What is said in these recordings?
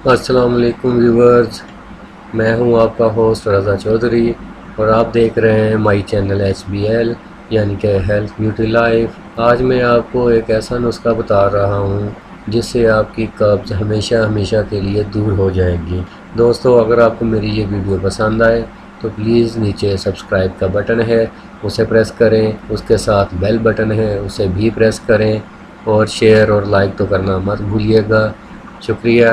السلام علیکم ویورز، میں ہوں آپ کا ہوسٹ رضا چودھری اور آپ دیکھ رہے ہیں مائی چینل HBL یعنی کہ ہیلتھ بیوٹی لائف۔ آج میں آپ کو ایک ایسا نسخہ بتا رہا ہوں جس سے آپ کی قبض ہمیشہ کے لیے دور ہو جائے گی۔ دوستو، اگر آپ کو میری یہ ویڈیو پسند آئے تو پلیز نیچے سبسکرائب کا بٹن ہے اسے پریس کریں، اس کے ساتھ بیل بٹن ہے اسے بھی پریس کریں اور شیئر اور لائک تو کرنا مت بھولیے گا۔ شکریہ۔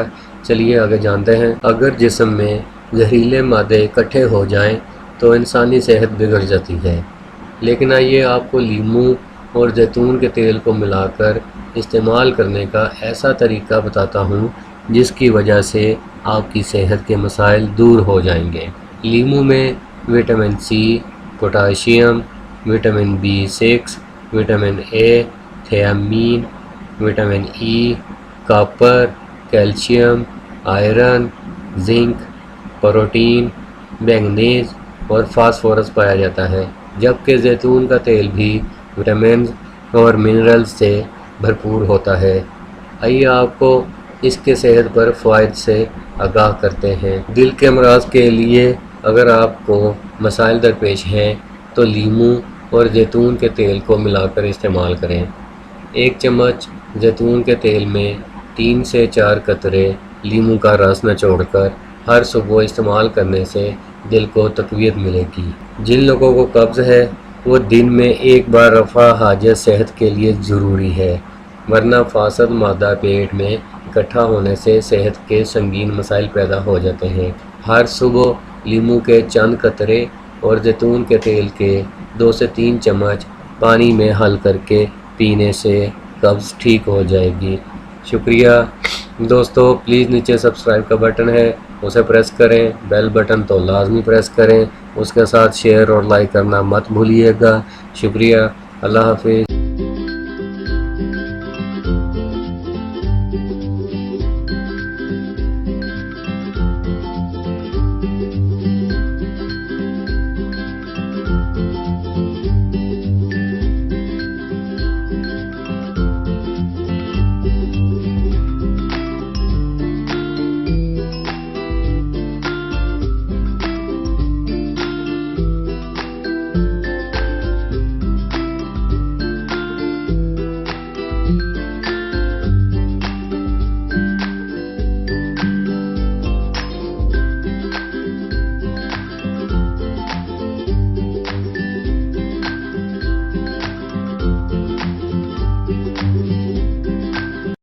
چلیے آگے جانتے ہیں۔ اگر جسم میں زہریلے مادے اکٹھے ہو جائیں تو انسانی صحت بگڑ جاتی ہے، لیکن آئیے آپ کو لیموں اور زیتون کے تیل کو ملا کر استعمال کرنے کا ایسا طریقہ بتاتا ہوں جس کی وجہ سے آپ کی صحت کے مسائل دور ہو جائیں گے۔ لیموں میں vitamin C, potassium, vitamin B6، vitamin A، thiamine, vitamin E، copper, calcium, iron, zinc, protein, manganese اور فاسفورس پایا جاتا ہے، جبکہ زیتون کا تیل بھی وٹامنز اور منرلز سے بھرپور ہوتا ہے۔ آئیے آپ کو اس کے صحت پر فوائد سے آگاہ کرتے ہیں۔ دل کے امراض کے لیے اگر آپ کو مسائل درپیش ہیں تو لیموں اور زیتون کے تیل کو ملا کر استعمال کریں۔ ایک چمچ زیتون کے تیل میں 3 سے 4 قطرے لیموں کا رس نچوڑ کر ہر صبح استعمال کرنے سے دل کو تقویت ملے گی۔ جن لوگوں کو قبض ہے وہ دن میں ایک بار رفع حاجت صحت کے لیے ضروری ہے، ورنہ فاسد مادہ پیٹ میں اکٹھا ہونے سے صحت کے سنگین مسائل پیدا ہو جاتے ہیں۔ ہر صبح لیموں کے چند قطرے اور زیتون کے تیل کے 2 سے 3 چمچ پانی میں حل کر کے پینے سے قبض ٹھیک ہو جائے گی۔ شکریہ دوستو، پلیز نیچے سبسکرائب کا بٹن ہے اسے پریس کریں، بیل بٹن تو لازمی پریس کریں، اس کے ساتھ شیئر اور لائک کرنا مت بھولیے گا۔ شکریہ، اللہ حافظ۔